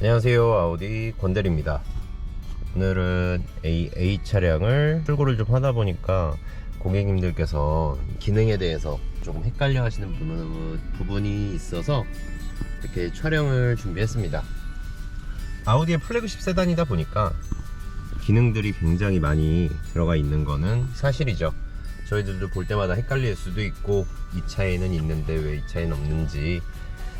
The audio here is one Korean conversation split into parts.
안녕하세요, 아우디 권대리입니다. 오늘은 A 차량을 출고를 좀 하다 보니까 고객님들께서 기능에 대해서 조금 헷갈려 하시는 부분이 있어서 이렇게 촬영을 준비했습니다. 아우디의 플래그십 세단이다 보니까 기능들이 굉장히 많이 들어가 있는 거는 사실이죠. 저희들도 볼 때마다 헷갈릴 수도 있고, 이 차에는 있는데 왜 이 차에는 없는지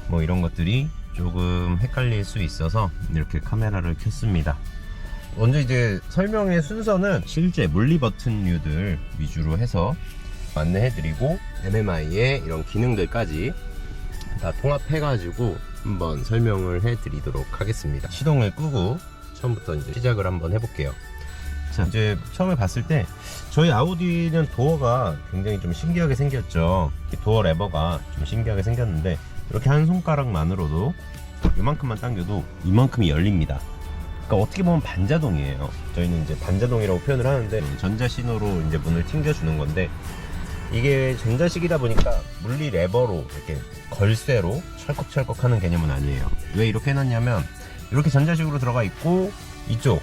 뭐 이런 것들이 조금 헷갈릴 수 있어서 이렇게 카메라를 켰습니다. 먼저 이제 설명의 순서는 실제 물리 버튼류들 위주로 해서 안내해드리고, MMI의 이런 기능들까지 다 통합해가지고 한번 설명을 해드리도록 하겠습니다. 시동을 끄고 처음부터 이제 시작을 한번 해볼게요. 자, 이제 처음에 봤을 때 저희 아우디는 도어가 굉장히 좀 신기하게 생겼죠. 도어 레버가 좀 신기하게 생겼는데, 이렇게 한 손가락만으로도 이만큼만 당겨도 이만큼이 열립니다. 그러니까 어떻게 보면 반자동이에요. 저희는 이제 반자동이라고 표현을 하는데, 전자신호로 이제 문을 튕겨주는 건데, 이게 전자식이다 보니까 물리 레버로 이렇게 걸쇠로 철컥철컥 하는 개념은 아니에요. 왜 이렇게 해놨냐면, 이렇게 전자식으로 들어가 있고, 이쪽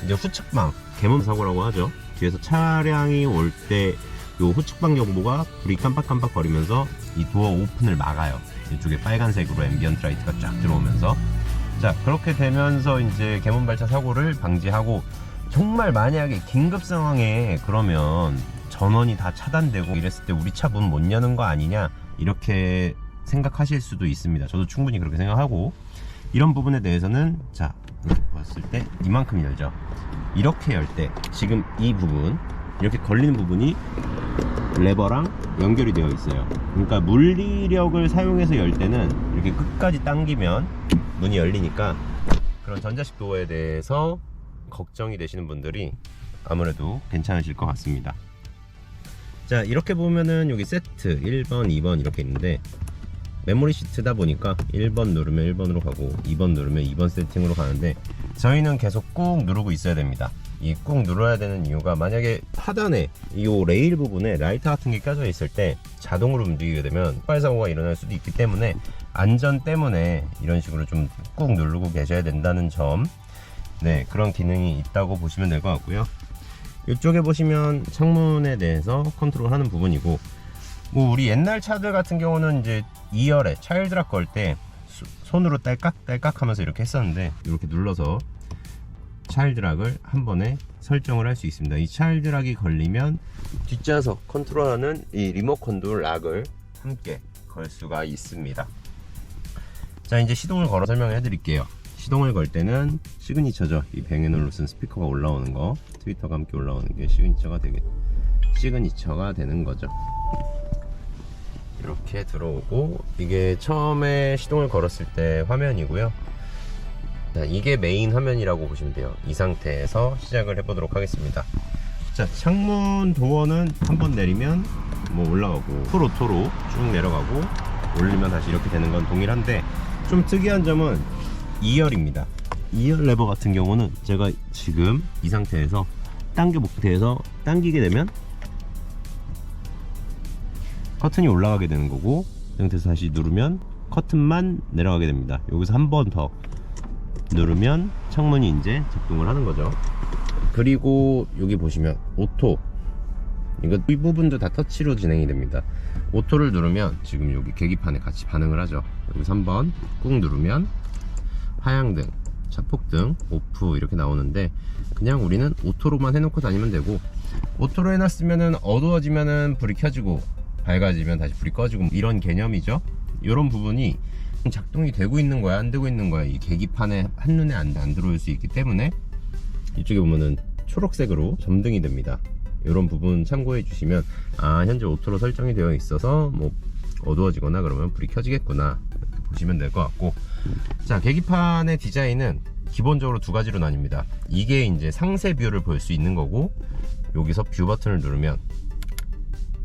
이제 후측방 개문 사고라고 하죠. 뒤에서 차량이 올 때 요 후측방 경보가 불이 깜빡깜빡 거리면서 이 도어 오픈을 막아요. 이쪽에 빨간색으로 앰비언트 라이트가 쫙 들어오면서, 자, 그렇게 되면서 이제 개문 발차 사고를 방지하고, 정말 만약에 긴급 상황에 그러면 전원이 다 차단되고 이랬을 때 우리 차 문 못 여는 거 아니냐, 이렇게 생각하실 수도 있습니다. 저도 충분히 그렇게 생각하고, 이런 부분에 대해서는 자, 이렇게 봤을 때 이만큼 열죠. 이렇게 열 때 지금 이 부분, 이렇게 걸리는 부분이 레버랑 연결이 되어 있어요. 그러니까 물리력을 사용해서 열 때는 이렇게 끝까지 당기면 문이 열리니까, 그런 전자식 도어에 대해서 걱정이 되시는 분들이 아무래도 괜찮으실 것 같습니다. 자, 이렇게 보면은 여기 세트 1번, 2번 이렇게 있는데, 메모리 시트다 보니까 1번 누르면 1번으로 가고 2번 누르면 2번 세팅으로 가는데, 저희는 계속 꾹 누르고 있어야 됩니다. 이 꾹 눌러야 되는 이유가, 만약에 하단에 이 레일 부분에 라이트 같은 게 껴져 있을 때 자동으로 움직이게 되면 폭발사고가 일어날 수도 있기 때문에, 안전 때문에 이런 식으로 좀 꾹 누르고 계셔야 된다는 점, 네, 그런 기능이 있다고 보시면 될 것 같고요. 이쪽에 보시면 창문에 대해서 컨트롤하는 부분이고, 뭐 우리 옛날 차들 같은 경우는 이제 2열에 차일드락 걸 때 손으로 딸깍딸깍 하면서 이렇게 했었는데, 이렇게 눌러서 차일드락을 한 번에 설정을 할 수 있습니다. 이 차일드락이 걸리면 뒷좌석 컨트롤하는 이 리모컨도 락을 함께 걸 수가 있습니다. 자, 이제 시동을 걸어 설명을 해드릴게요. 시동을 걸 때는 시그니처죠. 이 뱅앤올루슨 스피커가 올라오는 거, 트위터가 함께 올라오는 게 시그니처가 되는 거죠. 이렇게 들어오고, 이게 처음에 시동을 걸었을 때 화면이고요. 자, 이게 메인 화면이라고 보시면 돼요. 이 상태에서 시작을 해보도록 하겠습니다. 자, 창문 도어는 한번 내리면 뭐 올라가고, 풀오토로 쭉 내려가고, 올리면 다시 이렇게 되는 건 동일한데, 좀 특이한 점은 2열입니다. 2열 레버 같은 경우는 제가 지금 이 상태에서 목대에서 당기게 되면 커튼이 올라가게 되는 거고, 이 상태에서 다시 누르면 커튼만 내려가게 됩니다. 여기서 한 번 더 누르면 창문이 이제 작동을 하는 거죠. 그리고 여기 보시면 오토, 이 부분도 다 터치로 진행이 됩니다. 오토를 누르면 지금 여기 계기판에 같이 반응을 하죠. 여기서 한번 꾹 누르면 하향등, 차폭등, 오프 이렇게 나오는데, 그냥 우리는 오토로만 해놓고 다니면 되고, 오토로 해놨으면은 어두워지면은 불이 켜지고, 밝아지면 다시 불이 꺼지고, 이런 개념이죠. 이런 부분이 작동이 되고 있는 거야, 안 되고 있는 거야, 이 계기판에 한눈에 안 들어올 수 있기 때문에, 이쪽에 보면은 초록색으로 점등이 됩니다. 이런 부분 참고해 주시면, 아, 현재 오토로 설정이 되어 있어서 뭐 어두워지거나 그러면 불이 켜지겠구나, 이렇게 보시면 될 것 같고. 자, 계기판의 디자인은 기본적으로 두 가지로 나뉩니다. 이게 이제 상세 뷰를 볼 수 있는 거고, 여기서 뷰 버튼을 누르면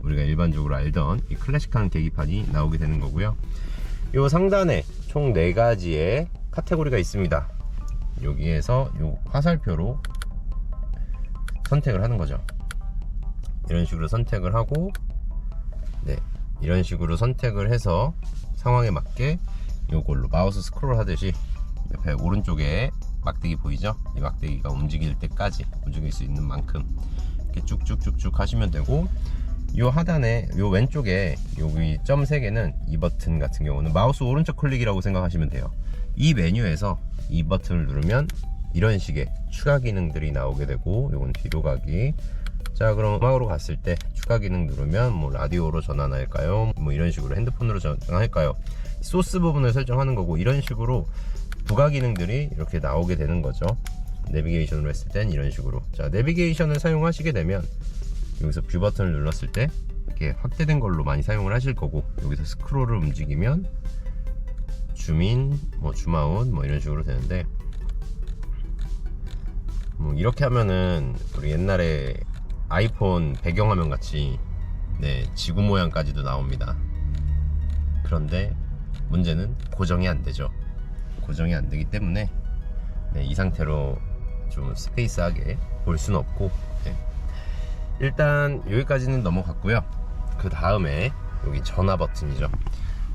우리가 일반적으로 알던 이 클래식한 계기판이 나오게 되는 거고요. 요 상단에 총 4가지의 카테고리가 있습니다. 여기에서 요 화살표로 선택을 하는 거죠. 이런 식으로 선택을 하고, 네, 이런 식으로 선택을 해서 상황에 맞게 요걸로 마우스 스크롤 하듯이 옆에 오른쪽에 막대기 보이죠? 이 막대기가 움직일 때까지 움직일 수 있는 만큼 이렇게 쭉쭉쭉쭉 하시면 되고, 요 하단에 요 왼쪽에 여기 점 3개는 이 버튼 같은 경우는 마우스 오른쪽 클릭이라고 생각하시면 돼요. 이 메뉴에서 이 버튼을 누르면 이런 식의 추가 기능들이 나오게 되고, 요건 뒤로 가기. 자, 그럼 음악으로 갔을 때 추가 기능 누르면 뭐 라디오로 전환할까요? 뭐 이런 식으로 핸드폰으로 전환할까요? 소스 부분을 설정하는 거고, 이런 식으로 부가 기능들이 이렇게 나오게 되는 거죠. 내비게이션으로 했을 땐 이런 식으로. 자, 내비게이션을 사용하시게 되면 여기서 뷰 버튼을 눌렀을 때 이렇게 확대된 걸로 많이 사용을 하실 거고, 여기서 스크롤을 움직이면 줌인, 뭐 줌아웃 뭐 이런 식으로 되는데, 뭐 이렇게 하면은 우리 옛날에 아이폰 배경화면 같이 지구 모양까지도 나옵니다. 그런데 문제는 고정이 안 되죠. 고정이 안 되기 때문에 이 상태로 좀 스페이스하게 볼 수는 없고, 일단 여기까지는 넘어갔고요. 그 다음에 여기 전화 버튼이죠.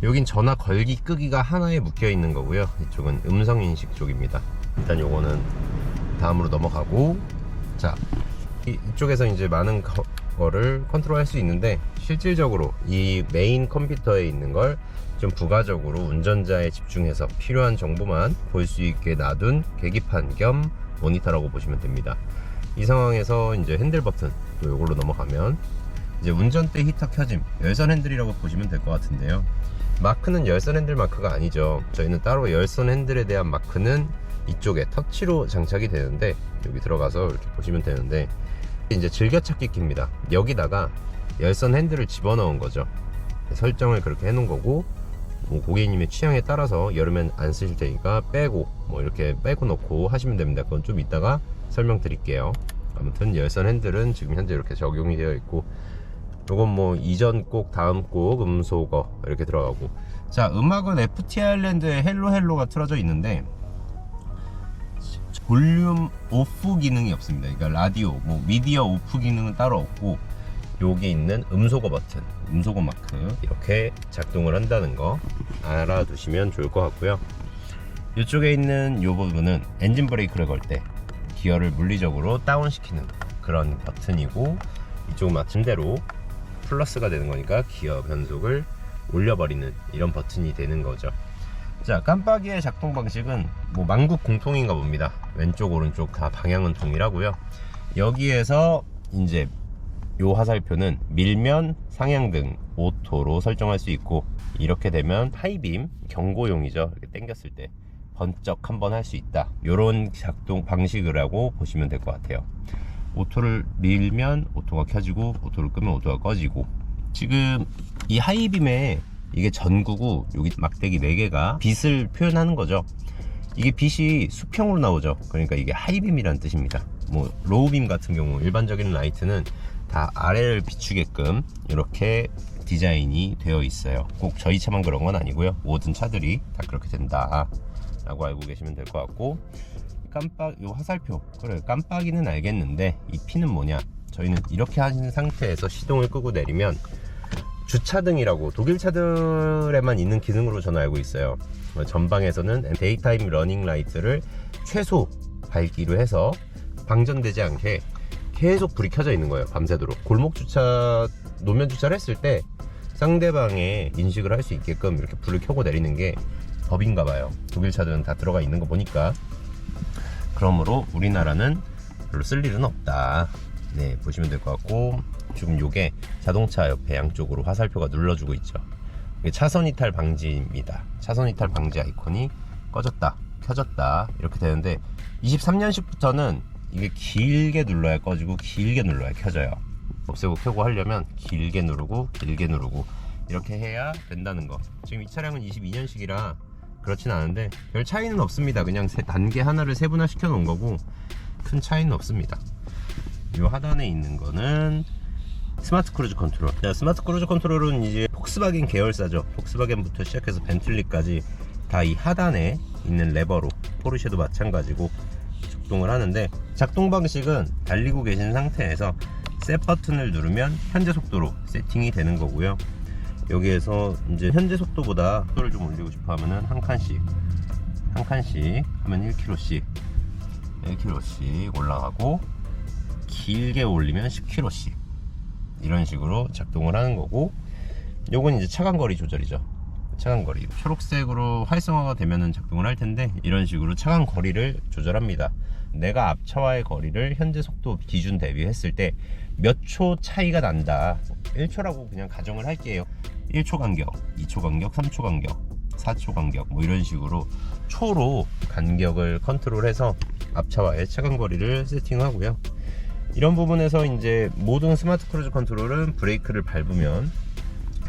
여긴 전화 걸기 끄기가 하나에 묶여 있는 거고요. 이쪽은 음성 인식 쪽입니다. 일단 요거는 다음으로 넘어가고, 자, 이쪽에서 이제 많은 거를 컨트롤 할 수 있는데, 실질적으로 이 메인 컴퓨터에 있는 걸 좀 부가적으로 운전자에 집중해서 필요한 정보만 볼 수 있게 놔둔 계기판 겸 모니터라고 보시면 됩니다. 이 상황에서 이제 핸들 버튼, 또 이걸로 넘어가면 이제 운전대 히터 켜짐, 열선 핸들이라고 보시면 될 것 같은데요. 마크는 열선 핸들 마크가 아니죠. 저희는 따로 열선 핸들에 대한 마크는 이쪽에 터치로 장착이 되는데, 여기 들어가서 이렇게 보시면 되는데, 이제 즐겨찾기 키입니다. 여기다가 열선 핸들을 집어넣은 거죠. 설정을 그렇게 해놓은 거고, 뭐 고객님의 취향에 따라서 여름엔 안 쓰실 테니까 빼고, 뭐 이렇게 빼고 넣고 하시면 됩니다. 그건 좀 이따가 설명드릴게요. 아무튼 열선 핸들은 지금 현재 이렇게 적용이 되어 있고, 요건 뭐 이전 곡, 다음 곡, 음소거 이렇게 들어가고. 자, 음악은 FT 아일랜드에 헬로 헬로가 틀어져 있는데 볼륨 오프 기능이 없습니다. 그러니까 라디오, 뭐 미디어 오프 기능은 따로 없고, 여기 있는 음소거 버튼, 음소거 마크 이렇게 작동을 한다는 거 알아두시면 좋을 것 같고요. 이쪽에 있는 이 부분은 엔진 브레이크를 걸 때 기어를 물리적으로 다운시키는 그런 버튼이고, 이쪽은 마침대로 플러스가 되는 거니까 기어 변속을 올려버리는 이런 버튼이 되는 거죠. 자, 깜빡이의 작동 방식은 뭐 만국 공통인가 봅니다. 왼쪽 오른쪽 다 방향은 동일하고요. 여기에서 이제 요 화살표는 밀면 상향등 오토로 설정할 수 있고, 이렇게 되면 하이빔 경고용이죠. 이렇게 당겼을 때 번쩍 한번 할 수 있다, 요런 작동 방식이라고 보시면 될 것 같아요. 오토를 밀면 오토가 켜지고, 오토를 끄면 오토가 꺼지고. 지금 이 하이빔에 이게 전구고, 여기 막대기 4개가 빛을 표현하는 거죠. 이게 빛이 수평으로 나오죠. 그러니까 이게 하이빔이라는 뜻입니다. 뭐 로우빔 같은 경우 일반적인 라이트는 다 아래를 비추게끔 이렇게 디자인이 되어 있어요. 꼭 저희 차만 그런 건 아니고요. 모든 차들이 다 그렇게 된다 라고 알고 계시면 될 것 같고, 요 화살표, 그래 깜빡이는 알겠는데 이 P는 뭐냐. 저희는 이렇게 하신 상태에서 시동을 끄고 내리면 주차등이라고 독일 차들에만 있는 기능으로 저는 알고 있어요. 전방에서는 데이타임 러닝 라이트를 최소 밝기로 해서 방전되지 않게 계속 불이 켜져 있는 거예요. 밤새도록. 골목 주차, 노면 주차를 했을 때 상대방의 인식을 할 수 있게끔 이렇게 불을 켜고 내리는 게 법인가 봐요. 독일 차들은 다 들어가 있는 거 보니까. 그러므로 우리나라는 별로 쓸 일은 없다, 보시면 될 것 같고, 지금 요게 자동차 옆에 양쪽으로 화살표가 눌러주고 있죠. 이게 차선 이탈 방지입니다. 차선 이탈 방지 아이콘이 꺼졌다, 켜졌다 이렇게 되는데, 23년식부터는 이게 길게 눌러야 꺼지고 길게 눌러야 켜져요. 없애고 켜고 하려면 길게 누르고 길게 누르고 이렇게 해야 된다는 거. 지금 이 차량은 22년식이라 그렇진 않은데 별 차이는 없습니다. 그냥 단계 하나를 세분화 시켜 놓은 거고 큰 차이는 없습니다. 이 하단에 있는 거는 스마트 크루즈 컨트롤. 자, 스마트 크루즈 컨트롤은 이제 폭스바겐 계열사죠. 폭스바겐부터 시작해서 벤틀리까지 다 이 하단에 있는 레버로, 포르쉐도 마찬가지고 작동을 하는데, 작동 방식은 달리고 계신 상태에서 셋 버튼을 누르면 현재 속도로 세팅이 되는 거고요. 여기에서 이제 현재 속도보다 속도를 좀 올리고 싶어 하면은 한 칸씩 한 칸씩 하면 1kg씩 1kg씩 올라가고, 길게 올리면 10kg씩 이런 식으로 작동을 하는 거고, 요건 이제 차간거리 조절이죠. 차간거리 초록색으로 활성화가 되면은 작동을 할 텐데, 이런 식으로 차간거리를 조절합니다. 내가 앞차와의 거리를 현재 속도 기준 대비했을 때 몇 초 차이가 난다, 1초라고 그냥 가정을 할게요. 1초 간격, 2초 간격, 3초 간격, 4초 간격, 뭐 이런 식으로 초로 간격을 컨트롤해서 앞차와의 차간거리를 세팅하고요. 이런 부분에서 이제 모든 스마트 크루즈 컨트롤은 브레이크를 밟으면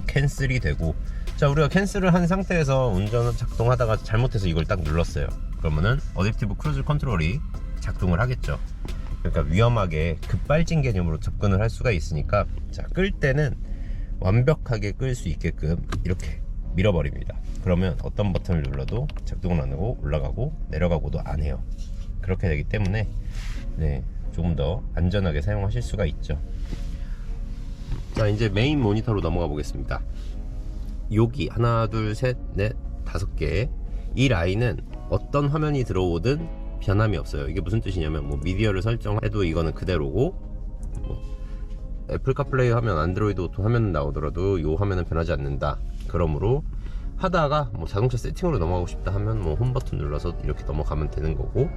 캔슬이 되고, 자, 우리가 캔슬을 한 상태에서 운전을 작동하다가 잘못해서 이걸 딱 눌렀어요. 그러면은 어댑티브 크루즈 컨트롤이 작동을 하겠죠. 그러니까 위험하게 급발진 개념으로 접근을 할 수가 있으니까, 자, 끌 때는 완벽하게 끌 수 있게끔 이렇게 밀어버립니다. 그러면 어떤 버튼을 눌러도 작동은 안 하고 올라가고 내려가고도 안 해요. 그렇게 되기 때문에 네, 조금 더 안전하게 사용하실 수가 있죠. 자, 이제 메인 모니터로 넘어가 보겠습니다. 여기 하나, 둘, 셋, 넷, 5개, 이 라인은 어떤 화면이 들어오든 변함이 없어요. 이게 무슨 뜻이냐면, 뭐 미디어를 설정해도 이거는 그대로고, 뭐 애플 카플레이 화면, 안드로이드 오토 화면 나오더라도 이 화면은 변하지 않는다. 그러므로 하다가 뭐 자동차 세팅으로 넘어가고 싶다 하면 뭐 홈 버튼 눌러서 이렇게 넘어가면 되는 거고,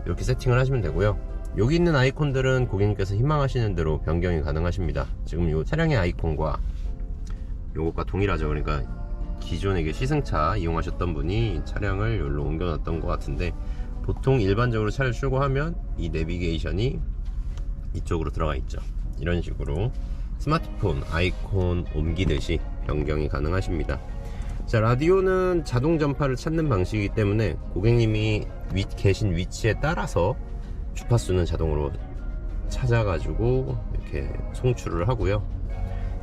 이렇게 세팅을 하시면 되고요. 여기 있는 아이콘들은 고객님께서 희망하시는 대로 변경이 가능하십니다. 지금 이 차량의 아이콘과 요것과 동일하죠. 그러니까 기존에 시승차 이용하셨던 분이 차량을 여기로 옮겨놨던 것 같은데, 보통 일반적으로 차를 출고하면 이 내비게이션이 이쪽으로 들어가 있죠. 이런 식으로 스마트폰 아이콘 옮기듯이 변경이 가능하십니다. 자, 라디오는 자동 전파를 찾는 방식이기 때문에 고객님이 계신 위치에 따라서 주파수는 자동으로 찾아가지고 이렇게 송출을 하고요.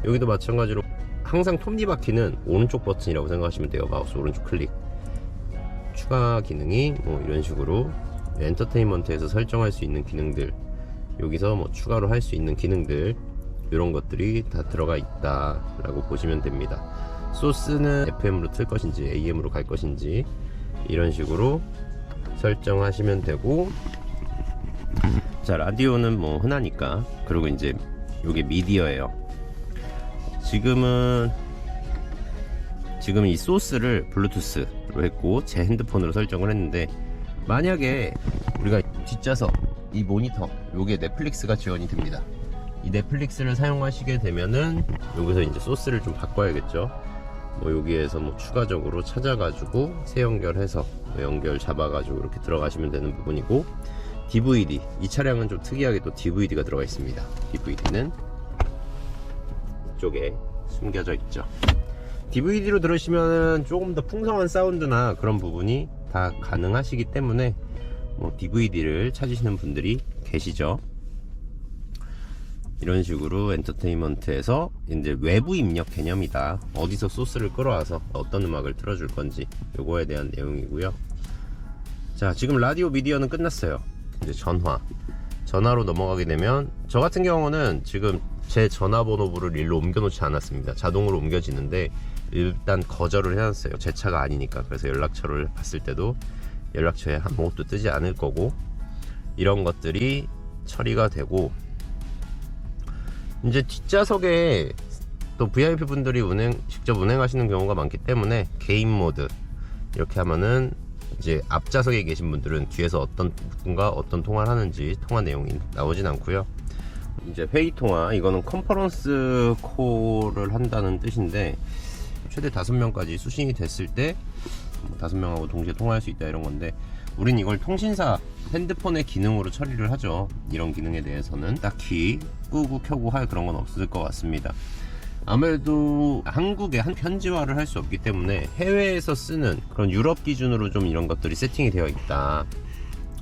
여기도 마찬가지로 항상 톱니바퀴는 오른쪽 버튼이라고 생각하시면 돼요. 마우스 오른쪽 클릭. 추가 기능이 뭐 이런 식으로 엔터테인먼트에서 설정할 수 있는 기능들, 여기서 뭐 추가로 할 수 있는 기능들, 이런 것들이 다 들어가 있다 라고 보시면 됩니다. 소스는 FM으로 틀 것인지 AM으로 갈 것인지 이런 식으로 설정하시면 되고, 자, 라디오는 뭐 흔하니까. 그리고 이제 요게 미디어예요. 지금 이 소스를 블루투스로 했고 제 핸드폰으로 설정을 했는데, 만약에 우리가 뒷좌석 이 모니터 요게 넷플릭스가 지원이 됩니다. 이 넷플릭스를 사용하시게 되면은 여기서 이제 소스를 좀 바꿔야겠죠. 뭐 여기에서 뭐 추가적으로 찾아가지고 새 연결해서 연결 잡아가지고 이렇게 들어가시면 되는 부분이고, DVD, 이 차량은 좀 특이하게 또 DVD가 들어가 있습니다. DVD는 이쪽에 숨겨져 있죠. DVD로 들으시면 조금 더 풍성한 사운드나 그런 부분이 다 가능하시기 때문에 뭐 DVD를 찾으시는 분들이 계시죠. 이런 식으로 엔터테인먼트에서 이제 외부 입력 개념이다. 어디서 소스를 끌어와서 어떤 음악을 틀어줄 건지 요거에 대한 내용이고요. 자, 지금 라디오 미디어는 끝났어요. 이제 전화로 넘어가게 되면, 저 같은 경우는 지금 제 전화번호부를 일로 옮겨 놓지 않았습니다. 자동으로 옮겨지는데 일단 거절을 해놨어요. 제 차가 아니니까. 그래서 연락처를 봤을 때도 연락처에 아무것도 뜨지 않을 거고, 이런 것들이 처리가 되고, 이제 뒷좌석에 또 VIP 분들이 직접 운행하시는 경우가 많기 때문에 개인 모드 이렇게 하면은 이제 앞좌석에 계신 분들은 뒤에서 어떤 분과 어떤 통화를 하는지 통화 내용이 나오진 않고요. 이제 회의 통화, 이거는 컨퍼런스 콜을 한다는 뜻인데, 최대 5명까지 수신이 됐을 때 5명하고 동시에 통화할 수 있다 이런 건데, 우린 이걸 통신사 핸드폰의 기능으로 처리를 하죠. 이런 기능에 대해서는 딱히 끄고 켜고 할 그런 건 없을 것 같습니다. 아무래도 한국에 현지화를 할 수 없기 때문에 해외에서 쓰는 그런 유럽 기준으로 좀 이런 것들이 세팅이 되어 있다.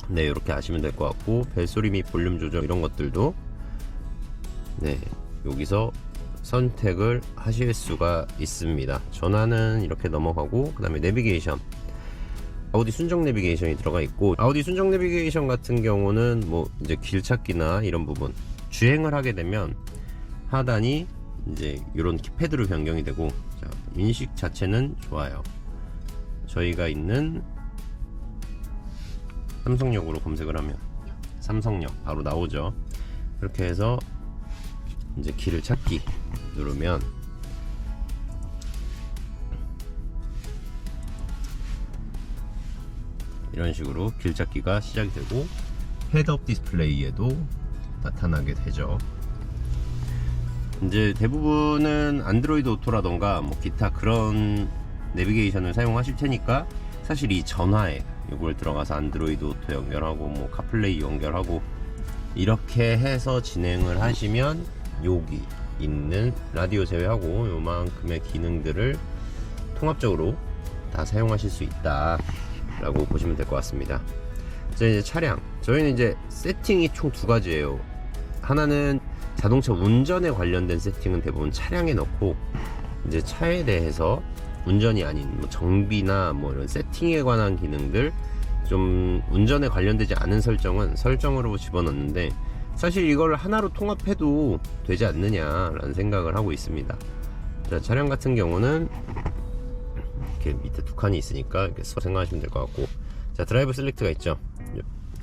네, 이렇게 아시면 될 것 같고, 벨소리 및 볼륨 조절 이런 것들도 네, 여기서 선택을 하실 수가 있습니다. 전화는 이렇게 넘어가고, 그 다음에 내비게이션, 아우디 순정 내비게이션이 들어가 있고, 아우디 순정 내비게이션 같은 경우는 뭐 이제 길 찾기나 이런 부분, 주행을 하게 되면 하단이 이제 이런 키패드로 변경이 되고, 자, 인식 자체는 좋아요. 저희가 있는 삼성역으로 검색을 하면 삼성역 바로 나오죠. 이렇게 해서 이제 길을 찾기 누르면 이런 식으로 길 찾기가 시작이 되고 헤드업 디스플레이에도 나타나게 되죠. 이제 대부분은 안드로이드 오토라던가 뭐 기타 그런 내비게이션을 사용하실 테니까 사실 이 전화에 이걸 들어가서 안드로이드 오토 연결하고 뭐 카플레이 연결하고 이렇게 해서 진행을 하시면 여기 있는 라디오 제외하고 요만큼의 기능들을 통합적으로 다 사용하실 수 있다 라고 보시면 될 것 같습니다. 이제 차량, 저희는 이제 세팅이 총 두 가지예요. 하나는 자동차 운전에 관련된 세팅은 대부분 차량에 넣고, 이제 차에 대해서 운전이 아닌 뭐 정비나 뭐 이런 세팅에 관한 기능들, 좀 운전에 관련되지 않은 설정은 설정으로 집어넣는데, 사실 이걸 하나로 통합해도 되지 않느냐라는 생각을 하고 있습니다. 자, 차량 같은 경우는 이렇게 밑에 두 칸이 있으니까 이렇게 생각하시면 될 것 같고, 자, 드라이브 셀렉트가 있죠.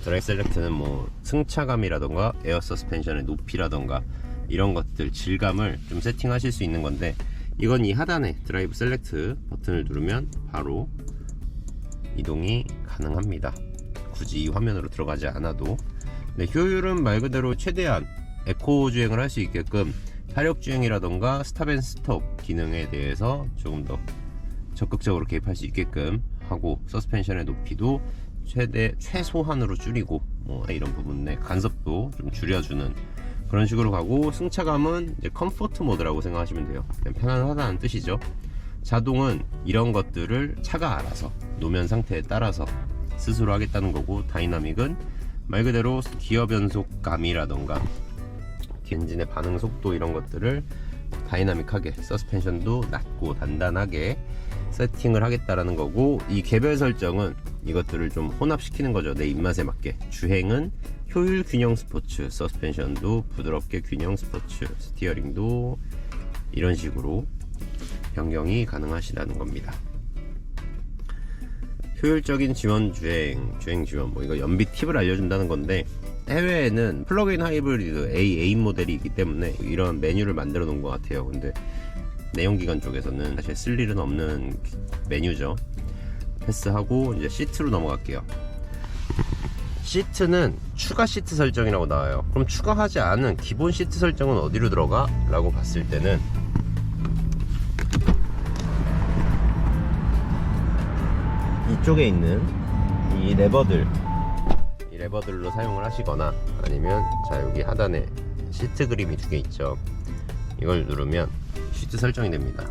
드라이브 셀렉트는 뭐 승차감이라던가 에어 서스펜션의 높이라던가 이런 것들 질감을 좀 세팅하실 수 있는 건데, 이건 이 하단에 드라이브 셀렉트 버튼을 누르면 바로 이동이 가능합니다. 굳이 이 화면으로 들어가지 않아도. 네, 효율은 말 그대로 최대한 에코 주행을 할 수 있게끔 타력 주행이라던가 스탑 앤 스톱 기능에 대해서 조금 더 적극적으로 개입할 수 있게끔 하고, 서스펜션의 높이도 최소한으로 줄이고 뭐 이런 부분의 간섭도 좀 줄여주는 그런 식으로 가고, 승차감은 이제 컴포트 모드라고 생각하시면 돼요. 편안하다는 뜻이죠. 자동은 이런 것들을 차가 알아서 노면 상태에 따라서 스스로 하겠다는 거고, 다이나믹은 말 그대로 기어 변속감이라던가 엔진의 반응 속도 이런 것들을 다이나믹하게, 서스펜션도 낮고 단단하게 세팅을 하겠다라는 거고, 이 개별 설정은 이것들을 좀 혼합시키는 거죠. 내 입맛에 맞게. 주행은 효율 균형 스포츠, 서스펜션도 부드럽게 균형 스포츠, 스티어링도 이런 식으로 변경이 가능하시다는 겁니다. 효율적인 지원 주행 지원, 뭐 이거 연비 팁을 알려준다는 건데, 해외에는 플러그인 하이브리드 A 모델이 있기 때문에 이런 메뉴를 만들어 놓은 것 같아요. 근데 내연기관 쪽에서는 사실 쓸 일은 없는 메뉴죠. 패스하고 이제 시트로 넘어갈게요. 시트는 추가 시트 설정이라고 나와요. 그럼 추가하지 않은 기본 시트 설정은 어디로 들어가? 라고 봤을 때는 이쪽에 있는 이 레버들로 사용을 하시거나, 아니면 자, 여기 하단에 시트 그림이 두 개 있죠. 이걸 누르면 시트 설정이 됩니다.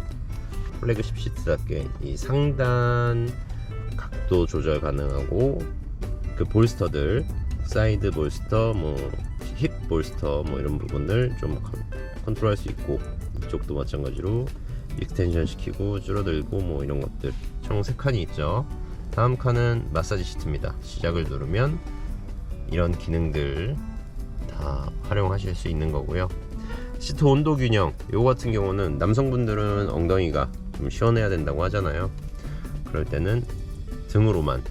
플래그십 시트답게 이 상단 각도 조절 가능하고, 그 볼스터들, 사이드 볼스터, 뭐 힙 볼스터, 뭐 이런 부분들 좀 컨트롤할 수 있고, 이쪽도 마찬가지로 익스텐션 시키고 줄어들고 뭐 이런 것들 총 3칸이 있죠. 다음 칸은 마사지 시트입니다. 시작을 누르면 이런 기능들 다 활용하실 수 있는 거고요. 시트 온도 균형, 요거 같은 경우는 남성분들은 엉덩이가 좀 시원해야 된다고 하잖아요. 그럴 때는 등으로만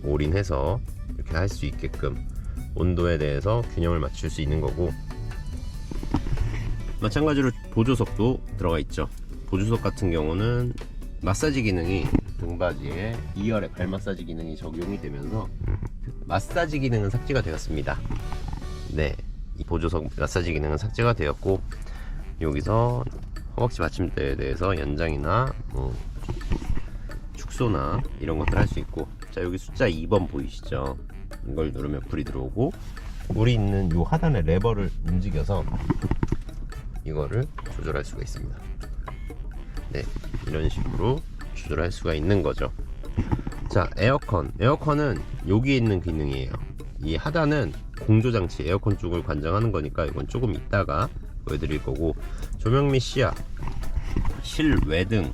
올인해서 이렇게 할 수 있게끔 온도에 대해서 균형을 맞출 수 있는 거고, 마찬가지로 보조석도 들어가 있죠. 보조석 같은 경우는 마사지 기능이 등받이에 2열의 발 마사지 기능이 적용이 되면서 마사지 기능은 삭제가 되었습니다. 네, 이 보조석 마사지 기능은 삭제가 되었고, 여기서 허벅지 받침대에 대해서 연장이나 뭐 축소나 이런 것들 할 수 있고, 자, 여기 숫자 2번 보이시죠? 이걸 누르면 불이 들어오고, 불이 있는 요 하단의 레버를 움직여서 이거를 조절할 수가 있습니다. 네, 이런 식으로 조절할 수가 있는 거죠. 자, 에어컨은 여기에 있는 기능이에요. 이 하단은 공조장치, 에어컨 쪽을 관장하는 거니까 이건 조금 이따가 보여드릴 거고, 조명 및 시야, 실외등으로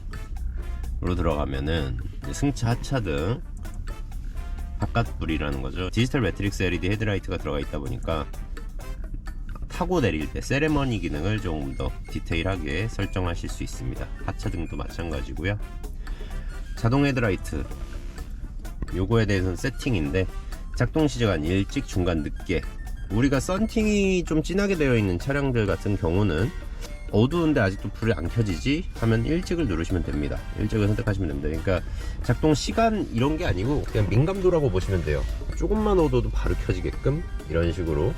들어가면은 승차 하차등 바깥불이라는 거죠. 디지털 매트릭스 LED 헤드라이트가 들어가 있다 보니까 타고 내릴 때 세레머니 기능을 조금 더 디테일하게 설정하실 수 있습니다. 하차등도 마찬가지고요. 자동 헤드라이트, 요거에 대해서는 세팅인데, 작동 시간 일찍, 중간, 늦게. 우리가 썬팅이 좀 진하게 되어 있는 차량들 같은 경우는 어두운데 아직도 불이 안 켜지지 하면 일찍을 누르시면 됩니다. 일찍을 선택하시면 됩니다. 그러니까 작동 시간 이런 게 아니고 그냥 민감도라고 보시면 돼요. 조금만 어두워도 바로 켜지게끔 이런 식으로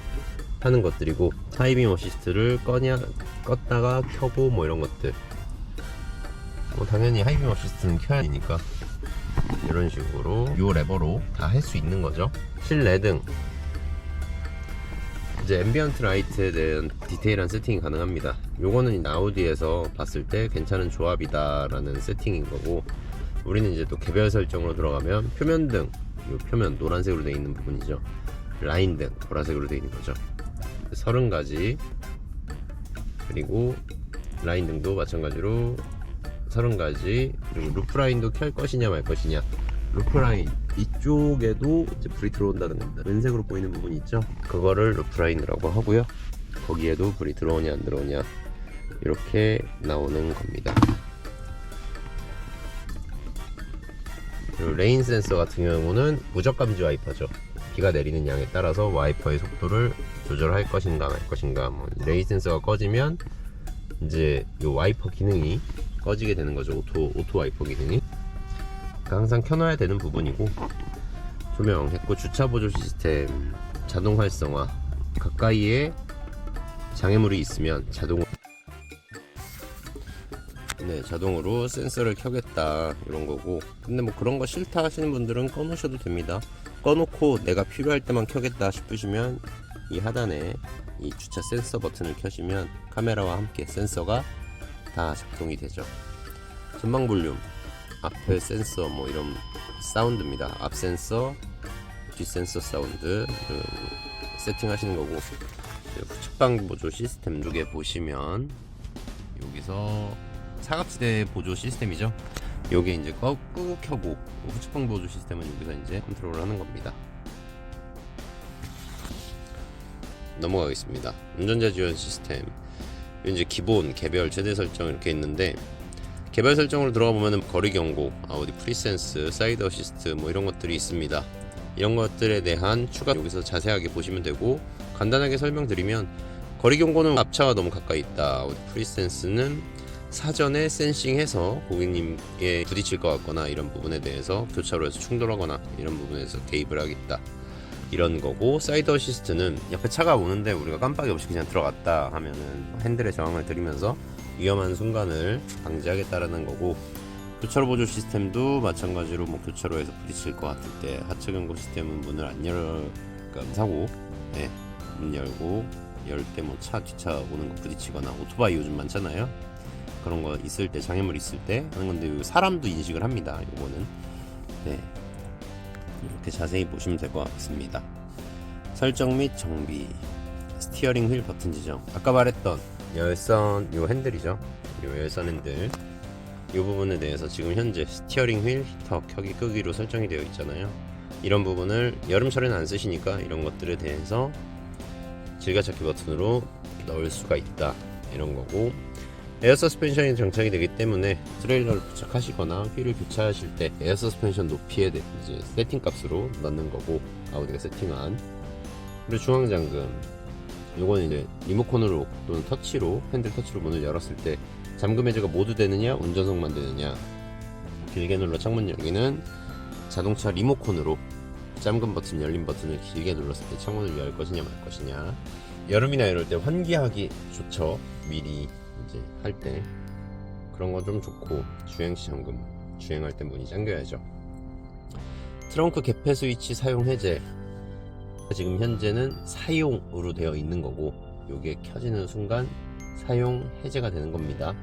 하는 것들이고, 하이빔 어시스트를 껐다가 켜고 뭐 이런 것들, 당연히 하이빔 어시스트는 켜야 되니까 이런 식으로 요 레버로 다 할 수 있는 거죠. 실내등, 이제 앰비언트 라이트에 대한 디테일한 세팅이 가능합니다. 요거는 아우디에서 봤을 때 괜찮은 조합이다 라는 세팅인 거고, 우리는 이제 또 개별 설정으로 들어가면 표면등, 요 표면 노란색으로 되어 있는 부분이죠. 라인등 보라색으로 되어 있는 거죠. 30가지, 그리고 라인등도 마찬가지로 30가지, 그리고 루프라인도 켤 것이냐 말 것이냐. 루프라인 이쪽에도 이제 불이 들어온다는 겁니다. 은색으로 보이는 부분이 있죠, 그거를 루프라인이라고 하고요. 거기에도 불이 들어오냐 안 들어오냐 이렇게 나오는 겁니다. 그리고 레인 센서 같은 경우는 무적 감지 와이퍼죠. 비가 내리는 양에 따라서 와이퍼의 속도를 조절할 것인가 말 것인가. 레인 센서가 꺼지면 이제 이 와이퍼 기능이 꺼지게 되는 거죠. 오토 와이퍼 기능이. 그러니까 항상 켜놔야 되는 부분이고, 조명 했고, 주차 보조 시스템, 자동 활성화, 가까이에 장애물이 있으면 자동으로 센서를 켜겠다 이런 거고. 근데 뭐 그런 거 싫다 하시는 분들은 꺼놓으셔도 됩니다. 꺼놓고 내가 필요할 때만 켜겠다 싶으시면 이 하단에 이 주차 센서 버튼을 켜시면 카메라와 함께 센서가 다 작동이 되죠. 전방 볼륨, 앞에 센서 뭐 이런 사운드입니다. 앞 센서, 뒷 센서 사운드 세팅하시는 거고, 후측방 보조 시스템 쪽에 보시면 여기서 사각지대 보조 시스템이죠. 요게 이제 끄고 켜고, 후측방 보조 시스템은 여기서 이제 컨트롤을 하는 겁니다. 넘어가겠습니다. 운전자 지원 시스템, 이제 기본, 개별, 최대 설정 이렇게 있는데, 개별 설정으로 들어가 보면은 거리 경고, 아우디 프리센스, 사이드 어시스트 뭐 이런 것들이 있습니다. 이런 것들에 대한 추가 여기서 자세하게 보시면 되고, 간단하게 설명드리면 거리 경고는 앞차와 너무 가까이 있다. 아우디 프리센스는 사전에 센싱해서 고객님께 부딪힐 것 같거나 이런 부분에 대해서 교차로에서 충돌하거나 이런 부분에서 개입을 하겠다 이런 거고, 사이드 어시스트는 옆에 차가 오는데 우리가 깜빡이 없이 그냥 들어갔다 하면은 핸들에 저항을 들이면서 위험한 순간을 방지하겠다라는 거고, 교차로 보조 시스템도 마찬가지로 뭐 교차로에서 부딪힐 것 같을 때 하차 경고 시스템은 문을 안 그러니까 사고, 문 열고 열 때 뭐 차 뒷차 오는 거 부딪히거나, 오토바이 요즘 많잖아요. 그런 거 있을 때, 장애물 있을 때 하는 건데, 사람도 인식을 합니다. 요거는 이렇게 자세히 보시면 될 것 같습니다. 설정 및 정비, 스티어링 휠 버튼 지정, 아까 말했던 열선 요 핸들이죠. 요 열선 핸들 이 부분에 대해서 지금 현재 스티어링 휠 히터 켜기 끄기로 설정이 되어 있잖아요. 이런 부분을 여름철에는 안 쓰시니까 이런 것들에 대해서 즐겨찾기 버튼으로 넣을 수가 있다 이런 거고, 에어 서스펜션이 장착이 되기 때문에 트레일러를 부착하시거나 휠을 교체하실 때 에어 서스펜션 높이에 이제 세팅 값으로 넣는 거고, 아우디가 세팅한. 그리고 중앙 잠금, 요건 이제 리모컨으로 또는 터치로, 핸들 터치로 문을 열었을 때 잠금 해제가 모두 되느냐 운전석만 되느냐. 길게 눌러 창문 열기는 자동차 리모컨으로 잠금 버튼, 열림 버튼을 길게 눌렀을 때 창문을 열 것이냐 말 것이냐. 여름이나 이럴 때 환기하기 좋죠. 미리 이제 할 때 그런 건 좀 좋고, 주행시 잠금, 주행할 때 문이 잠겨야죠. 트렁크 개폐 스위치 사용 해제, 지금 현재는 사용으로 되어 있는 거고, 요게 켜지는 순간 사용 해제가 되는 겁니다.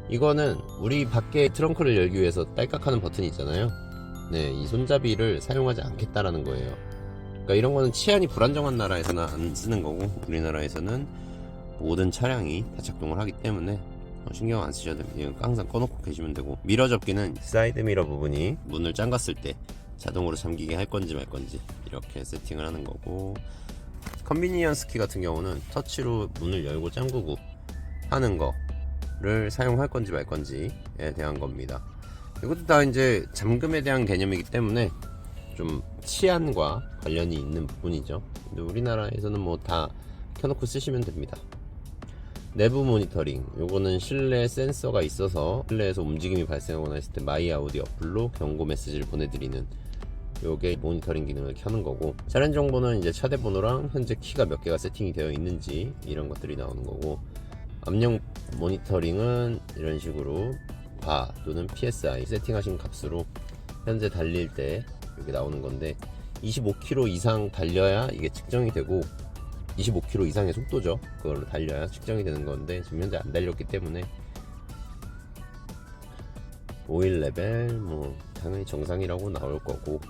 이거는 우리 밖에 트렁크를 열기 위해서 딸깍하는 버튼이 있잖아요. 이 손잡이를 사용하지 않겠다라는 거예요. 그러니까 이런 거는 치안이 불안정한 나라에서는 안 쓰는 거고, 우리나라에서는 모든 차량이 다 작동을 하기 때문에 신경 안 쓰셔도 됩니다. 항상 꺼놓고 계시면 되고, 미러 접기는 사이드 미러 부분이 문을 잠갔을 때 자동으로 잠기게 할 건지 말 건지 이렇게 세팅을 하는 거고, 컨비니언스 키 같은 경우는 터치로 문을 열고 잠그고 하는 거를 사용할 건지 말 건지에 대한 겁니다. 이것도 다 이제 잠금에 대한 개념이기 때문에 좀 치안과 관련이 있는 부분이죠. 근데 우리나라에서는 뭐 다 켜놓고 쓰시면 됩니다. 내부 모니터링, 요거는 실내 센서가 있어서 실내에서 움직임이 발생하거나 했을 때 마이 아우디 어플로 경고 메시지를 보내드리는 요게 모니터링 기능을 켜는 거고, 차량 정보는 이제 차대 번호랑 현재 키가 몇 개가 세팅이 되어 있는지 이런 것들이 나오는 거고, 압력 모니터링은 이런 식으로 바 또는 PSI 세팅하신 값으로 현재 달릴 때 여기 나오는 건데, 25km 이상 달려야 이게 측정이 되고, 25km 이상의 속도죠. 그걸로 달려야 측정이 되는 건데 지금 현재 안 달렸기 때문에 오일 레벨 뭐 당연히 정상이라고 나올 거고,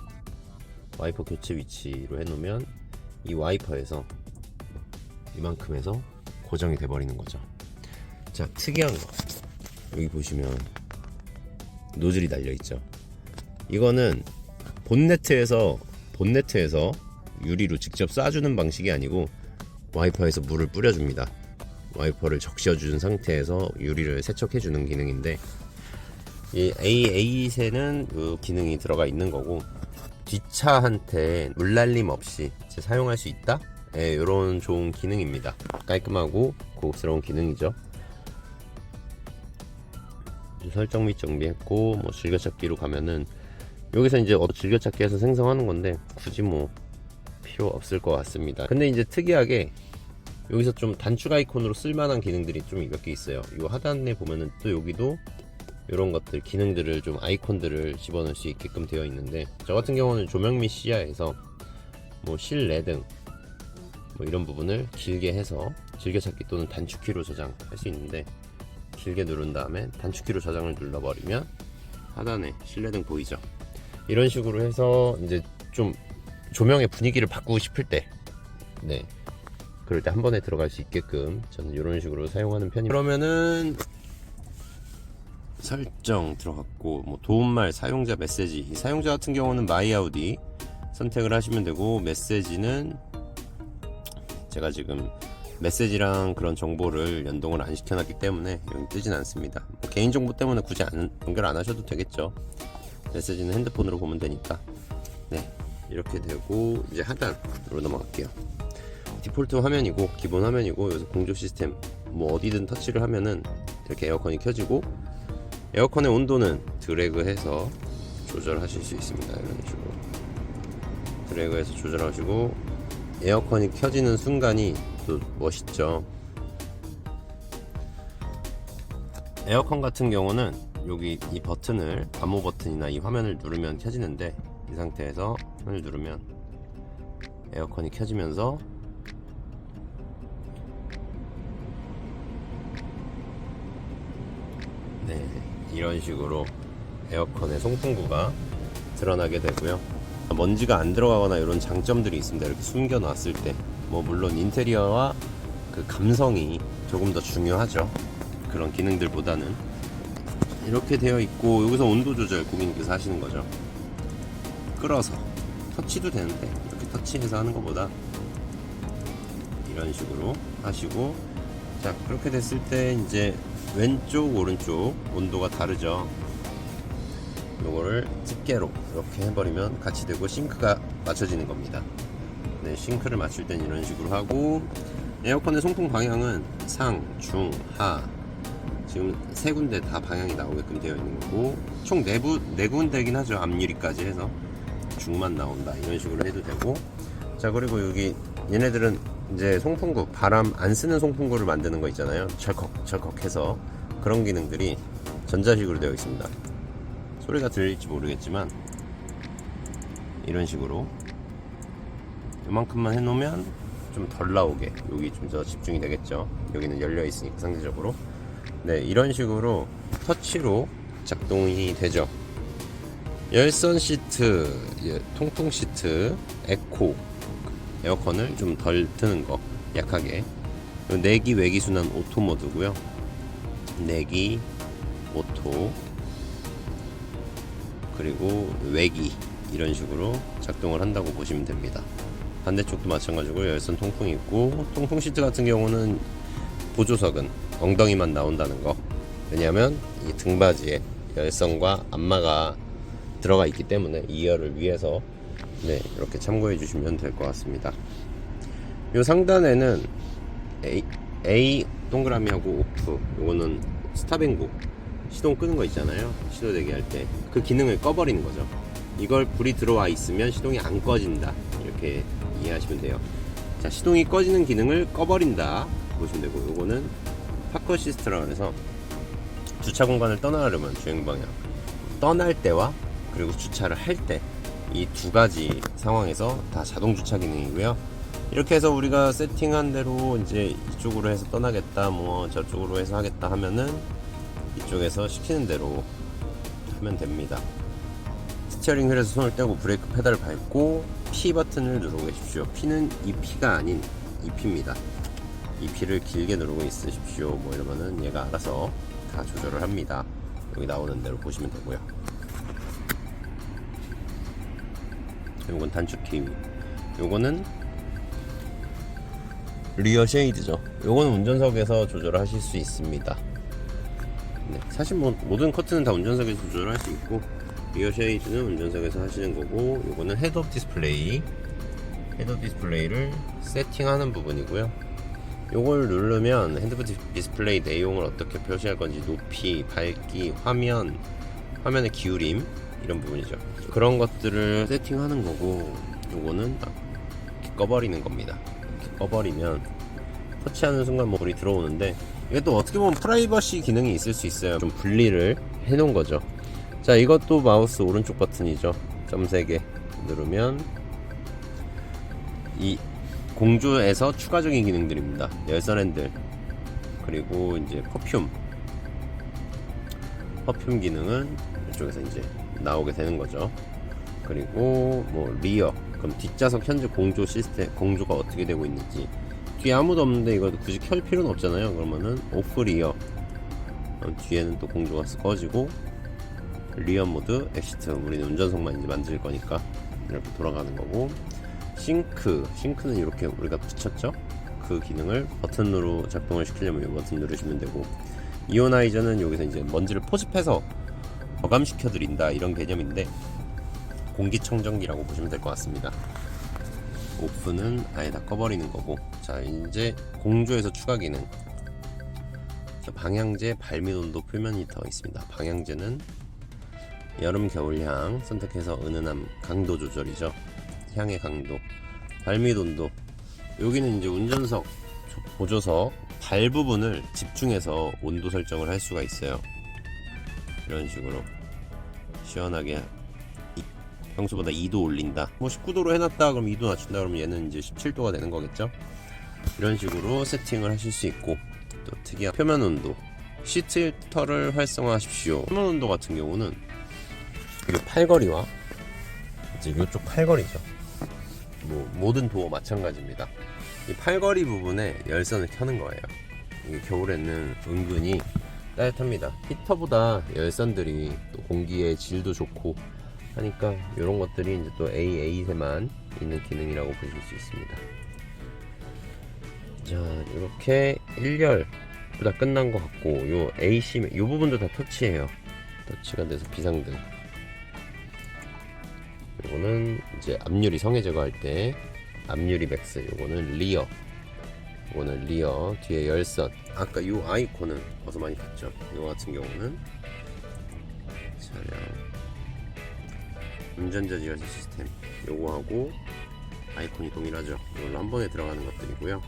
와이퍼 교체 위치로 해놓으면 이 와이퍼에서 이만큼에서 고정이 돼 버리는 거죠. 자, 특이한 거 여기 보시면 노즐이 달려 있죠. 이거는 본네트에서 유리로 직접 쏴주는 방식이 아니고 와이퍼에서 물을 뿌려줍니다. 와이퍼를 적셔준 상태에서 유리를 세척해주는 기능인데, 이 A8에는 그 기능이 들어가 있는 거고, 뒷차한테 물날림 없이 사용할 수 있다? 예, 이런 좋은 기능입니다. 깔끔하고 고급스러운 기능이죠. 설정 및 정비했고, 뭐 즐겨찾기로 가면은 여기서 이제 즐겨찾기해서 생성하는 건데 굳이 뭐 필요 없을 것 같습니다. 근데 이제 특이하게 여기서 좀 단축 아이콘으로 쓸만한 기능들이 좀 몇 개 있어요. 이 하단에 보면은 또 여기도 이런 것들 기능들을 좀 아이콘들을 집어넣을 수 있게끔 되어 있는데, 저 같은 경우는 조명 및 시야에서 뭐 실내등 뭐 이런 부분을 길게 해서 즐겨찾기 또는 단축키로 저장할 수 있는데, 길게 누른 다음에 단축키로 저장을 눌러버리면 하단에 실내등 보이죠. 이런 식으로 해서 이제 좀 조명의 분위기를 바꾸고 싶을 때, 네, 그럴 때 한 번에 들어갈 수 있게끔 저는 이런 식으로 사용하는 편입니다. 그러면은 설정 들어갔고, 뭐 도움말 사용자 메시지, 이 사용자 같은 경우는 마이 아우디 선택을 하시면 되고, 메시지는 제가 지금 메시지랑 그런 정보를 연동을 안 시켜놨기 때문에 여기 뜨진 않습니다. 뭐 개인정보 때문에 굳이 연결 안 하셔도 되겠죠. 메시지는 핸드폰으로 보면 되니까. 네, 이렇게 되고 이제 하단으로 넘어갈게요. 디폴트 화면이고 기본 화면이고, 여기서 공조 시스템 뭐 어디든 터치를 하면은 이렇게 에어컨이 켜지고, 에어컨의 온도는 드래그해서 조절하실 수 있습니다. 이런 식으로 드래그해서 조절하시고, 에어컨이 켜지는 순간이 또 멋있죠. 에어컨 같은 경우는 여기 이 버튼을, 암호 버튼이나 이 화면을 누르면 켜지는데, 이 상태에서 화면을 누르면 에어컨이 켜지면서 네, 이런 식으로 에어컨의 송풍구가 드러나게 되고요. 먼지가 안 들어가거나 이런 장점들이 있습니다. 이렇게 숨겨 놨을 때 뭐 물론 인테리어와 그 감성이 조금 더 중요하죠. 그런 기능들보다는 이렇게 되어 있고, 여기서 온도 조절 고객님께서 하시는 거죠. 끌어서 터치도 되는데 이렇게 터치해서 하는 것보다 이런 식으로 하시고, 자, 그렇게 됐을 때 이제 왼쪽 오른쪽 온도가 다르죠. 요거를 집게로 이렇게 해버리면 같이 되고 싱크가 맞춰지는 겁니다. 네, 싱크를 맞출 땐 이런 식으로 하고, 에어컨의 송풍 방향은 상, 중, 하, 지금 세 군데 다 방향이 나오게끔 되어 있는 거고, 총 네 군데긴 하죠. 앞유리까지 해서 중만 나온다 이런 식으로 해도 되고. 자, 그리고 여기 얘네들은 이제 송풍구, 바람 안 쓰는 송풍구를 만드는 거 있잖아요. 철컥 해서 그런 기능들이 전자식으로 되어 있습니다. 소리가 들릴지 모르겠지만 이런 식으로 이만큼만 해놓으면 좀 덜 나오게, 여기 좀 더 집중이 되겠죠. 여기는 열려 있으니까 상대적으로. 네, 이런 식으로 터치로 작동이 되죠. 열선 시트, 통풍 시트, 에코, 에어컨을 좀 덜 트는 거, 약하게. 내기 외기 순환 오토 모드고요. 내기, 오토, 그리고 외기, 이런 식으로 작동을 한다고 보시면 됩니다. 반대쪽도 마찬가지고 열선 통풍이 있고, 통풍 시트 같은 경우는 보조석은 엉덩이만 나온다는 거. 왜냐하면 이 등받이에 열선과 안마가 들어가 있기 때문에 2열을 위해서 네, 이렇게 참고해 주시면 될 것 같습니다. 요 상단에는 A 동그라미하고 오프, 요거는 스탑앤고 시동 끄는 거 있잖아요. 시도 대기 할 때 그 기능을 꺼버리는 거죠. 이걸 불이 들어와 있으면 시동이 안 꺼진다, 이렇게 이해하시면 돼요. 자, 시동이 꺼지는 기능을 꺼버린다 보시면 되고, 요거는 파크 어시스트라고 해서 주차 공간을 떠나려면 주행 방향 떠날 때와 그리고 주차를 할 때 이 두 가지 상황에서 다 자동 주차 기능이고요. 이렇게 해서 우리가 세팅한 대로 이제 이쪽으로 해서 떠나겠다, 뭐 저쪽으로 해서 하겠다 하면은 이쪽에서 시키는 대로 하면 됩니다. 스티어링 휠에서 손을 떼고 브레이크 페달을 밟고 P 버튼을 누르고 계십시오. P는 이 P가 아닌 이 P입니다. 이 P를 길게 누르고 있으십시오. 뭐 이러면은 얘가 알아서 다 조절을 합니다. 여기 나오는 대로 보시면 되고요. 요건 단축키, 요거는 리어 쉐이드죠. 요거는 운전석에서 조절을 하실 수 있습니다. 네, 사실 뭐 모든 커튼은 다 운전석에서 조절할 수 있고, 리어 쉐이드는 운전석에서 하시는 거고, 요거는 헤드업 디스플레이, 헤드업 디스플레이를 세팅하는 부분이고요. 요걸 누르면 헤드업 디스플레이 내용을 어떻게 표시할 건지, 높이, 밝기, 화면의 기울임, 이런 부분이죠. 그런 것들을 세팅하는 거고, 요거는 딱 이렇게 꺼버리는 겁니다. 이렇게 꺼버리면 터치하는 순간 뭐 불이 들어오는데, 이게 또 어떻게 보면 프라이버시 기능이 있을 수 있어요. 좀 분리를 해 놓은 거죠. 자, 이것도 마우스 오른쪽 버튼이죠. 점 3개 누르면 이 공조에서 추가적인 기능들입니다. 열선 핸들, 그리고 이제 퍼퓸 기능은 이쪽에서 이제 나오게 되는 거죠. 그리고 뭐 리어, 그럼 뒷좌석 현재 공조 시스템, 공조가 어떻게 되고 있는지. 뒤에 아무도 없는데 이거 굳이 켤 필요는 없잖아요. 그러면은 오프 리어, 뒤에는 또 공조가 꺼지고, 리어 모드 엑시트, 우리는 운전석만 이제 만질 거니까 이렇게 돌아가는 거고, 싱크는 이렇게 우리가 붙였죠. 그 기능을 버튼으로 작동을 시키려면 이 버튼 누르시면 되고, 이오나이저는 여기서 이제 먼지를 포집해서 저감시켜 드린다, 이런 개념인데 공기청정기라고 보시면 될 것 같습니다. 오프는 아예 다 꺼버리는 거고. 자, 이제 공조에서 추가 기능. 자, 방향제 발밑 온도 표면 히터 있습니다. 방향제는 여름 겨울향 선택해서 은은함, 강도 조절이죠. 향의 강도, 발밑 온도, 여기는 이제 운전석 보조석 발 부분을 집중해서 온도 설정을 할 수가 있어요. 이런 식으로 시원하게 평소보다 2도 올린다, 뭐 19도로 해놨다 그럼 2도 낮춘다 그러면 얘는 이제 17도가 되는 거겠죠. 이런 식으로 세팅을 하실 수 있고, 또 특이한 표면 온도, 시트 히터를 활성화하십시오. 표면 온도 같은 경우는 이 팔걸이와 이제 이쪽 팔걸이죠. 뭐 모든 도어 마찬가지입니다. 이 팔걸이 부분에 열선을 켜는 거예요. 이게 겨울에는 은근히 따뜻합니다. 히터보다 열선들이 또 공기의 질도 좋고 하니까 이런 것들이 이제 또 A8에만 있는 기능이라고 보실 수 있습니다. 자, 이렇게 1열 다 끝난 것 같고, 요 AC 요 부분도 다 터치예요. 터치가 돼서 비상등. 요거는 이제 앞유리 성에 제거할 때 앞유리 맥스. 요거는 리어. 요거는 리어. 뒤에 열선. 아까 요 아이콘은 어서 많이 봤죠. 요거 같은 경우는 차량 운전자 지하실 시스템, 요거하고 아이콘이 동일하죠. 이걸로 한 번에 들어가는 것들이고요.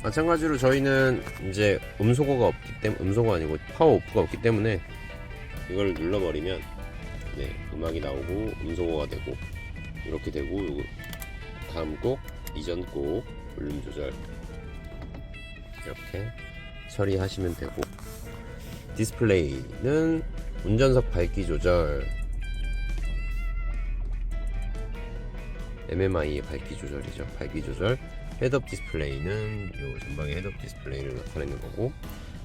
마찬가지로 저희는 이제 음소거가 없기 때문에, 음소거 아니고 파워 오프가 없기 때문에 이걸 눌러버리면 네, 음악이 나오고 음소거가 되고 이렇게 되고, 다음 곡, 이전 곡 볼륨 조절 이렇게 처리하시면 되고, 디스플레이는 운전석 밝기 조절, MMI의 밝기 조절이죠. 밝기 조절. 헤드업 디스플레이는 요 전방에 헤드업 디스플레이를 나타내는 거고,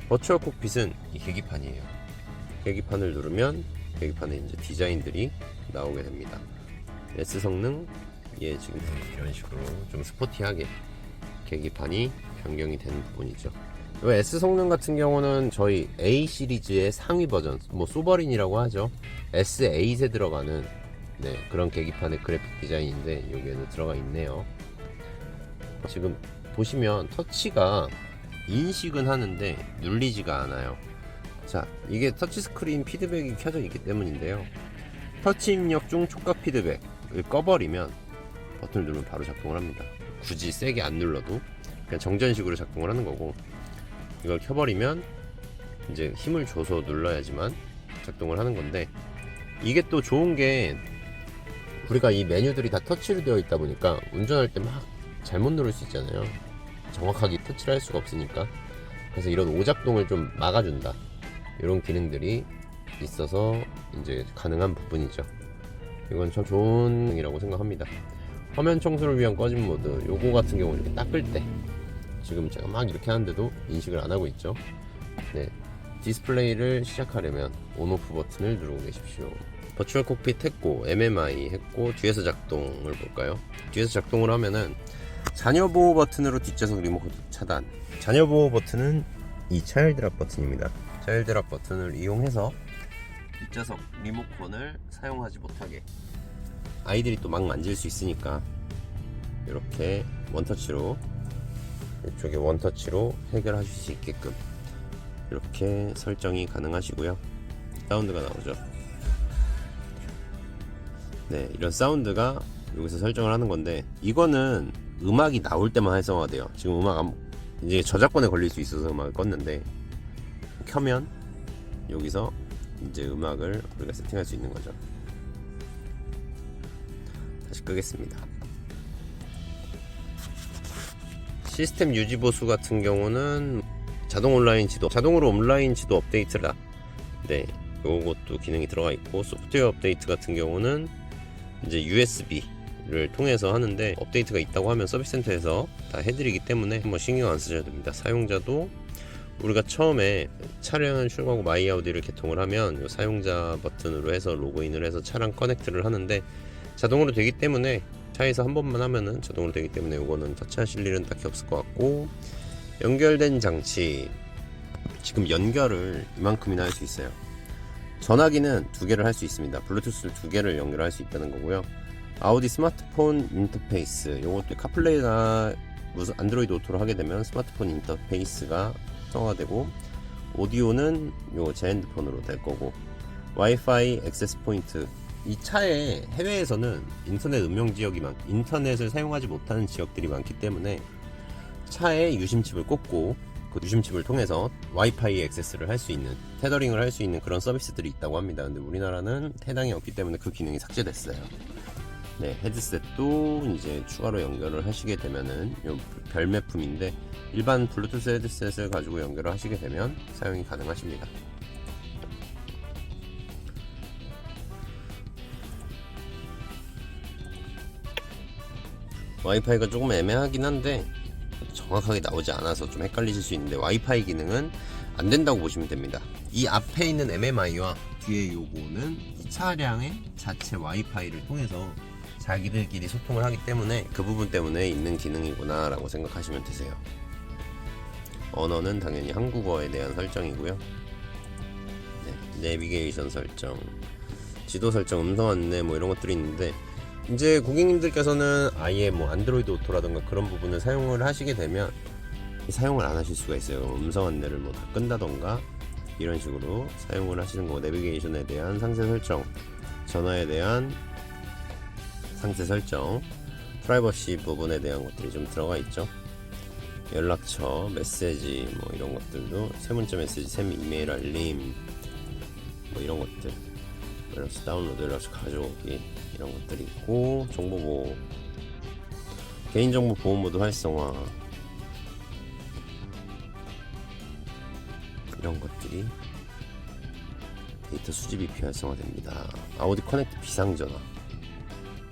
버추얼 콕핏은 이 계기판이에요. 계기판을 누르면 계기판에 이제 디자인들이 나오게 됩니다. S 성능, 예, 지금 이런 식으로 좀 스포티하게 계기판이 변경이 되는 부분이죠. S 성능 같은 경우는 저희 A 시리즈의 상위 버전, 뭐 소버린이라고 하죠. S8에 들어가는 네, 그런 계기판의 그래픽 디자인인데 여기에는 들어가 있네요. 지금 보시면 터치가 인식은 하는데 눌리지가 않아요. 자, 이게 터치스크린 피드백이 켜져 있기 때문인데요. 터치 입력 중 촉각 피드백을 꺼버리면 버튼을 누르면 바로 작동을 합니다. 굳이 세게 안 눌러도 그냥 정전식으로 작동을 하는 거고, 이걸 켜버리면 이제 힘을 줘서 눌러야지만 작동을 하는 건데, 이게 또 좋은 게 우리가 이 메뉴들이 다 터치로 되어 있다 보니까 운전할 때 막 잘못 누를 수 있잖아요. 정확하게 터치를 할 수가 없으니까. 그래서 이런 오작동을 좀 막아준다, 이런 기능들이 있어서 이제 가능한 부분이죠. 이건 참 좋은 기능이라고 생각합니다. 화면 청소를 위한 꺼짐 모드, 요거 같은 경우 이렇게 닦을 때 지금 제가 막 이렇게 하는데도 인식을 안 하고 있죠. 네, 디스플레이를 시작하려면 온오프 버튼을 누르고 계십시오. 버추얼 콕핏 했고 MMI 했고 뒤에서 작동을 볼까요? 뒤에서 작동을 하면은 자녀 보호 버튼으로 뒷좌석 리모컨 차단. 자녀 보호 버튼은 이 차일드 락 버튼입니다. 차일드 락 버튼을 이용해서 뒷좌석 리모컨을 사용하지 못하게, 아이들이 또 막 만질 수 있으니까 이렇게 원터치로, 이쪽에 원터치로 해결하실 수 있게끔 이렇게 설정이 가능하시고요. 사운드가 나오죠. 네, 이런 사운드가 여기서 설정을 하는 건데, 이거는 음악이 나올 때만 활성화돼요. 지금 음악 이제 저작권에 걸릴 수 있어서 음악을 껐는데, 켜면 여기서 이제 음악을 우리가 세팅할 수 있는 거죠. 다시 끄겠습니다. 시스템 유지 보수 같은 경우는 자동 온라인 지도, 자동으로 온라인 지도 업데이트라, 네, 요것도 기능이 들어가 있고, 소프트웨어 업데이트 같은 경우는 이제 USB를 통해서 하는데, 업데이트가 있다고 하면 서비스 센터에서 다 해드리기 때문에 한번 신경 안 쓰셔도 됩니다. 사용자도 우리가 처음에 차량을 출고하고 마이아우디를 개통을 하면 요 사용자 버튼으로 해서 로그인을 해서 차량 커넥트를 하는데, 자동으로 되기 때문에 차에서 한 번만 하면은 자동으로 되기 때문에 요거는 터치하실 일은 딱히 없을 것 같고, 연결된 장치, 지금 연결을 이만큼이나 할 수 있어요. 전화기는 2개를 할 수 있습니다. 블루투스를 2개를 연결할 수 있다는 거고요. 아우디 스마트폰 인터페이스, 요것도 카플레이나 무슨 안드로이드 오토로 하게 되면 스마트폰 인터페이스가 성화되고, 오디오는 요 제 핸드폰으로 될 거고, 와이파이 액세스 포인트, 이 차에 해외에서는 인터넷 음용 지역이 인터넷을 사용하지 못하는 지역들이 많기 때문에 차에 유심칩을 꽂고 그 유심칩을 통해서 와이파이 액세스를 할 수 있는, 테더링을 할 수 있는 그런 서비스들이 있다고 합니다. 근데 우리나라는 해당이 없기 때문에 그 기능이 삭제됐어요. 네, 헤드셋도 이제 추가로 연결을 하시게 되면은 요 별매품인데, 일반 블루투스 헤드셋을 가지고 연결을 하시게 되면 사용이 가능하십니다. 와이파이가 조금 애매하긴 한데 정확하게 나오지 않아서 좀 헷갈리실 수 있는데, 와이파이 기능은 안 된다고 보시면 됩니다. 이 앞에 있는 MMI와 뒤에 요거는 이 차량의 자체 와이파이를 통해서 자기들끼리 소통을 하기 때문에 그 부분 때문에 있는 기능이구나 라고 생각하시면 되세요. 언어는 당연히 한국어에 대한 설정이고요. 네, 내비게이션 설정, 지도 설정, 음성 안내 뭐 이런 것들이 있는데, 이제 고객님들께서는 아예 뭐 안드로이드 오토라든가 그런 부분을 사용을 하시게 되면 사용을 안 하실 수가 있어요. 음성 안내를 뭐 다 끈다던가 이런 식으로 사용을 하시는 거고, 내비게이션에 대한 상세 설정, 전화에 대한 상세 설정, 프라이버시 부분에 대한 것들이 좀 들어가 있죠. 연락처, 메시지 뭐 이런 것들도, 새 문자 메시지, 새 이메일 알림 뭐 이런 것들, 연락처 다운로드, 연락처 가져오기 이런 것들이 있고, 정보보호, 개인정보 보호 모드 활성화, 이런 것들이 데이터 수집 EP 활성화됩니다. 아우디 커넥트 비상전화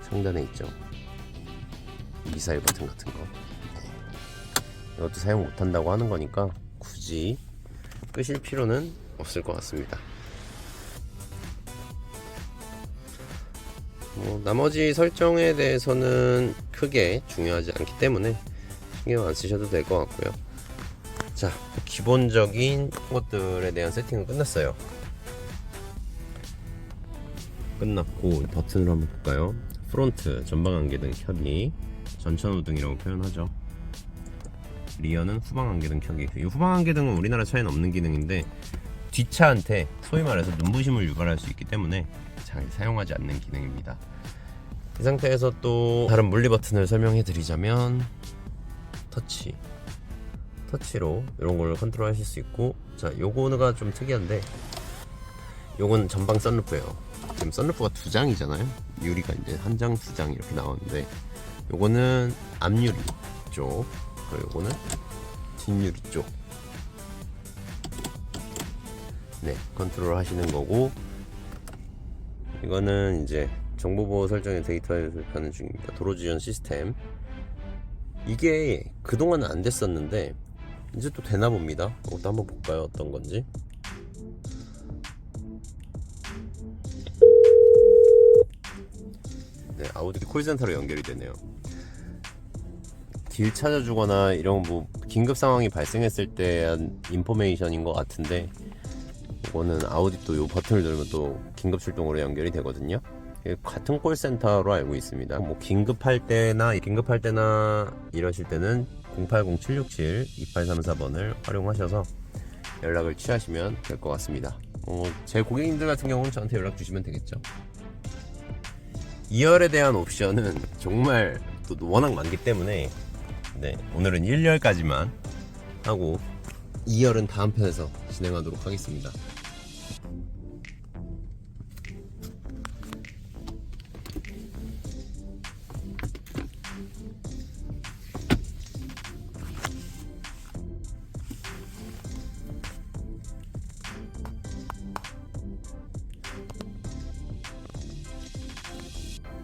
상단에 있죠. 미사일 버튼 같은 거, 이것도 사용 못한다고 하는 거니까 굳이 끄실 필요는 없을 것 같습니다. 나머지 설정에 대해서는 크게 중요하지 않기 때문에 신경 안 쓰셔도 될 것 같고요. 자, 기본적인 것들에 대한 세팅은 끝났어요. 끝났고 버튼으로 한번 볼까요? 프론트 전방 안개등 켜기, 전천 우등이라고 표현하죠. 리어는 후방 안개등 켜기. 이 후방 안개등은 우리나라 차에는 없는 기능인데 뒷차한테 소위 말해서 눈부심을 유발할 수 있기 때문에 잘 사용하지 않는 기능입니다. 이 상태에서 또 다른 물리 버튼을 설명해 드리자면 터치로 이런 걸 컨트롤 하실 수 있고, 자 요거가 좀 특이한데 요건 전방 썬루프예요. 지금 썬루프가 두 장이잖아요. 유리가 이제 한 장, 두 장 이렇게 나오는데 요거는 앞유리 쪽, 그리고 요거는 뒷유리 쪽. 네, 컨트롤 하시는 거고, 이거는 이제 정보보호 설정의 데이터를 수집하는 중입니다. 도로지원 시스템. 이게 그동안은 안 됐었는데 이제 또 되나 봅니다. 이것도 한번 볼까요? 어떤 건지. 네, 아우디 콜센터로 연결이 되네요. 길 찾아주거나 이런 뭐 긴급 상황이 발생했을 때 한 인포메이션인 것 같은데, 이거는 아우디 또 요 버튼을 누르면 또 긴급 출동으로 연결이 되거든요. 같은 콜센터로 알고 있습니다. 뭐 긴급할 때나 이러실 때는 080-767-2834번을 활용하셔서 연락을 취하시면 될 것 같습니다. 제 고객님들 같은 경우는 저한테 연락 주시면 되겠죠. 2열에 대한 옵션은 정말 또 워낙 많기 때문에, 네, 오늘은 1열까지만 하고 2열은 다음 편에서 진행하도록 하겠습니다.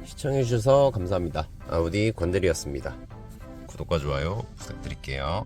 시청해주셔서 감사합니다. 아우디 권대리였습니다. 구독과 좋아요 부탁드릴게요.